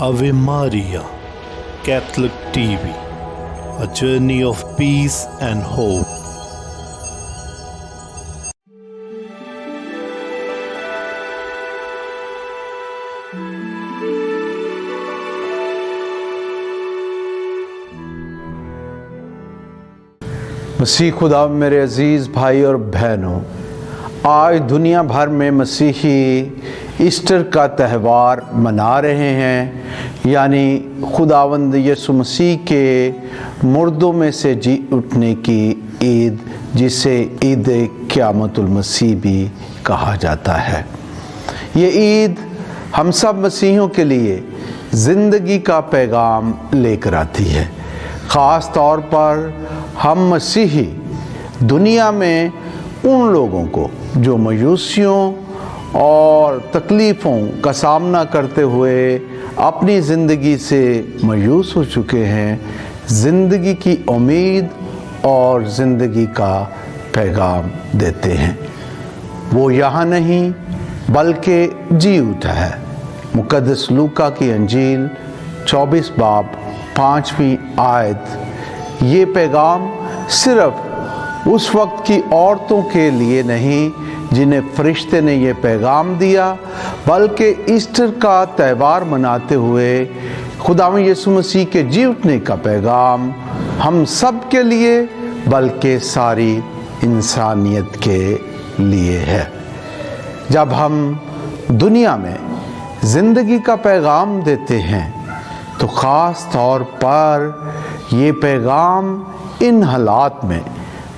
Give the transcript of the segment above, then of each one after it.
Ave Maria, Catholic TV, a journey of peace and hope. मसीह खुदा मेरे अज़ीज़ भाई और बहनों, आज दुनिया भर में मसीही ईस्टर का त्यौहार मना रहे हैं, यानी खुदावंद यीशु मसीह के मुर्दों में से जी उठने की ईद, जिसे ईद क़यामतुल मसीह भी कहा जाता है। ये ईद हम सब मसीहियों के लिए ज़िंदगी का पैगाम लेकर आती है। ख़ास तौर पर हम मसीही दुनिया में उन लोगों को जो मायूसियों और तकलीफ़ों का सामना करते हुए अपनी ज़िंदगी से मायूस हो चुके हैं, ज़िंदगी की उम्मीद और ज़िंदगी का पैगाम देते हैं। वो यहाँ नहीं बल्कि जी उठा है। मुक़द्दस लूका की अंजील 24 बाब 5वीं आयत, ये पैगाम सिर्फ उस वक्त की औरतों के लिए नहीं जिन्हें फरिश्ते ने ये पैगाम दिया, बल्कि ईस्टर का त्यौहार मनाते हुए खुदावंद यीशु मसीह के जी उठने का पैगाम हम सब के लिए बल्कि सारी इंसानियत के लिए है। जब हम दुनिया में ज़िंदगी का पैगाम देते हैं तो ख़ास तौर पर ये पैगाम इन हालात में,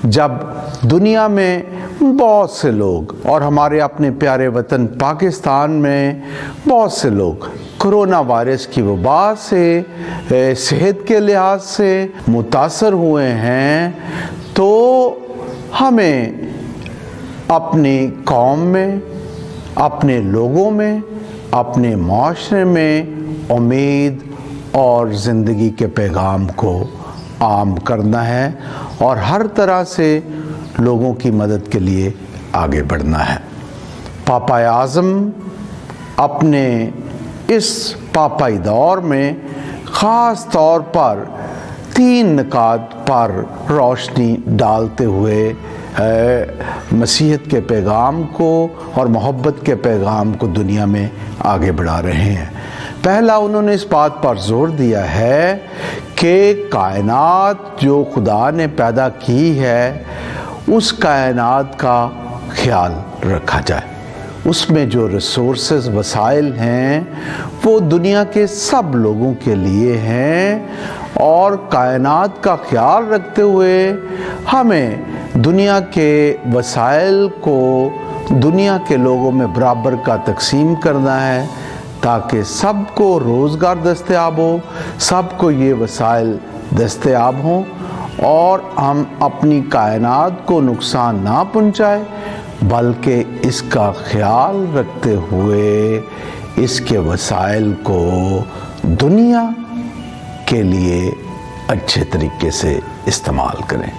जब दुनिया में बहुत से लोग और हमारे अपने प्यारे वतन पाकिस्तान में बहुत से लोग कोरोना वायरस की वबा से सेहत के लिहाज से मुतासर हुए हैं, तो हमें अपनी कौम में, अपने लोगों में, अपने माशरे में उम्मीद और ज़िंदगी के पैगाम को आम करना है और हर तरह से लोगों की मदद के लिए आगे बढ़ना है। पापा आज़म अपने इस पापाई दौर में ख़ास तौर पर 3 निकात पर रोशनी डालते हुए मसीहत के पैगाम को और मोहब्बत के पैगाम को दुनिया में आगे बढ़ा रहे हैं। पहला, उन्होंने इस बात पर जोर दिया है कि कायनात जो खुदा ने पैदा की है, उस कायनात का ख्याल रखा जाए। उसमें जो रिसोर्सेज वसाइल हैं वो दुनिया के सब लोगों के लिए हैं, और कायनात का ख्याल रखते हुए हमें दुनिया के वसाइल को दुनिया के लोगों में बराबर का तकसीम करना है, ताकि सबको रोज़गार दस्तयाब हो, सबको ये वसाइल दस्तयाब हों और हम अपनी कायनात को नुकसान ना पहुँचाए, बल्कि इसका ख्याल रखते हुए इसके वसाइल को दुनिया के लिए अच्छे तरीके से इस्तेमाल करें।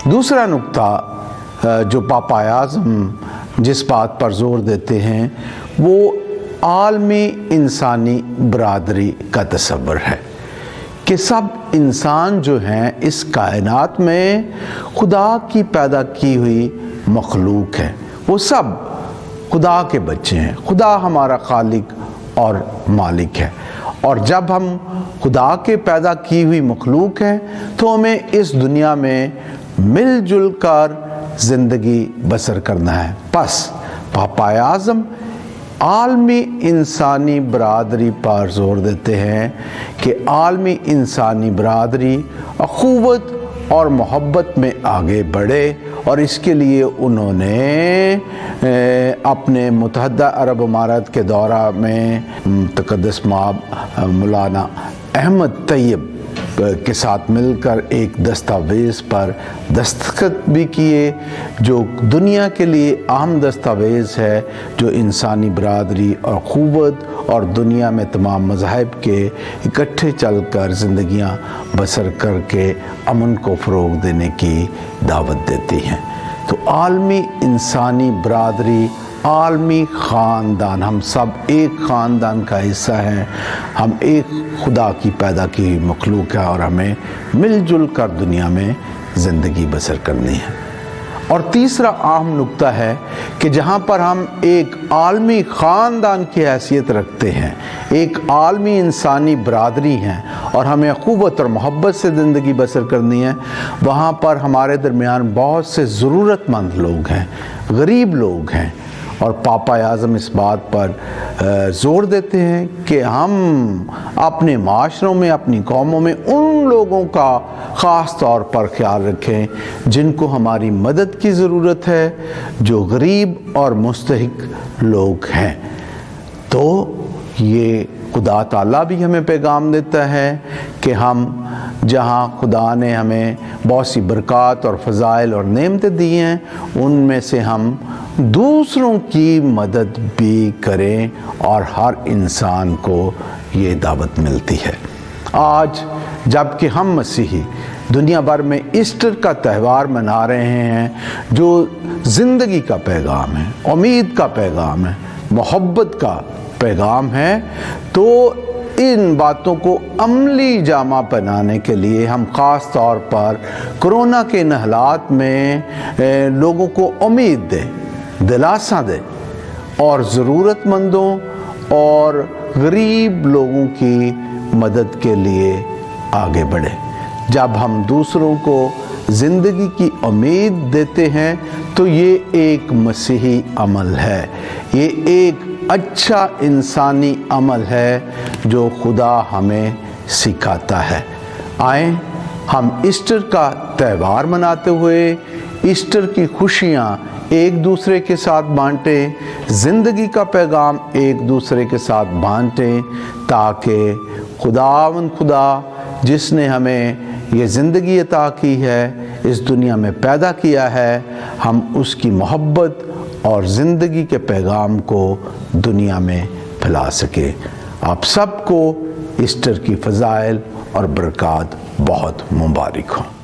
दूसरा नुक्ता जो पापा आज़म जिस बात पर जोर देते हैं वो आलमी इंसानी बरादरी का तसव्वुर है कि सब इंसान जो हैं इस कायनात में खुदा की पैदा की हुई मखलूक है, वो सब खुदा के बच्चे हैं। खुदा हमारा खालिक और मालिक है, और जब हम खुदा के पैदा की हुई मखलूक हैं तो हमें इस दुनिया में मिलजुल कर ज़िंदगी बसर करना है। बस पापा आज़म आलमी इंसानी बरादरी पर जोर देते हैं कि आलमी इंसानी बरादरी अख़ुवत और मोहब्बत में आगे बढ़े, और इसके लिए उन्होंने अपने मुत्तहदा अरब अमारात के दौरा में मुक़द्दस मौलाना अहमद तैयब के साथ मिलकर एक दस्तावेज़ पर दस्तखत भी किए, जो दुनिया के लिए अहम दस्तावेज़ है, जो इंसानी बरादरी और ख़ुवत और दुनिया में तमाम मज़ाहिब के इकट्ठे चलकर ज़िंदगियाँ बसर करके अमन को फ़रोग़ देने की दावत देती हैं। तो आलमी इंसानी बरादरी عالمی خاندان، ہم سب ایک خاندان کا حصہ ہیں، ہم ایک خدا کی پیدا کی ہوئی مخلوق ہے اور ہمیں مل جل کر دنیا میں زندگی بسر کرنی ہے۔ اور تیسرا اہم نقطہ ہے کہ جہاں پر ہم ایک عالمی خاندان کی حیثیت رکھتے ہیں، ایک عالمی انسانی برادری ہیں اور ہمیں قوت اور محبت سے زندگی بسر کرنی ہے، وہاں پر ہمارے درمیان بہت سے ضرورت مند لوگ ہیں، غریب لوگ ہیں، اور پاپا اعظم اس بات پر زور دیتے ہیں کہ ہم اپنے معاشروں میں، اپنی قوموں میں ان لوگوں کا خاص طور پر خیال رکھیں جن کو ہماری مدد کی ضرورت ہے، جو غریب اور مستحق لوگ ہیں۔ تو یہ خدا تعالیٰ بھی ہمیں پیغام دیتا ہے کہ ہم جہاں خدا نے ہمیں بہت سی برکات اور فضائل اور نعمتیں دی ہیں، ان میں سے ہم دوسروں کی مدد بھی کریں، اور ہر انسان کو یہ دعوت ملتی ہے۔ آج جب کہ ہم مسیحی دنیا بھر میں ایسٹر کا تہوار منا رہے ہیں، جو زندگی کا پیغام ہے، امید کا پیغام ہے، محبت کا پیغام ہے، تو ان باتوں کو عملی جامہ پہنانے کے لیے ہم خاص طور پر کرونا کے ان حالات میں لوگوں کو امید دیں، دلاسا دیں، اور ضرورت مندوں اور غریب لوگوں کی مدد کے لیے آگے بڑھیں۔ جب ہم دوسروں کو زندگی کی امید دیتے ہیں تو یہ ایک مسیحی عمل ہے، یہ ایک اچھا انسانی عمل ہے جو خدا ہمیں سکھاتا ہے۔ آئیں ہم ایسٹر کا تہوار مناتے ہوئے ایسٹر کی خوشیاں ایک دوسرے کے ساتھ بانٹیں، زندگی کا پیغام ایک دوسرے کے ساتھ بانٹیں، تاکہ خدا جس نے ہمیں یہ زندگی عطا کی ہے، اس دنیا میں پیدا کیا ہے، ہم اس کی محبت اور زندگی کے پیغام کو دنیا میں پھیلا سکے۔ آپ سب کو ایسٹر کی فضائل اور برکات بہت مبارک ہوں۔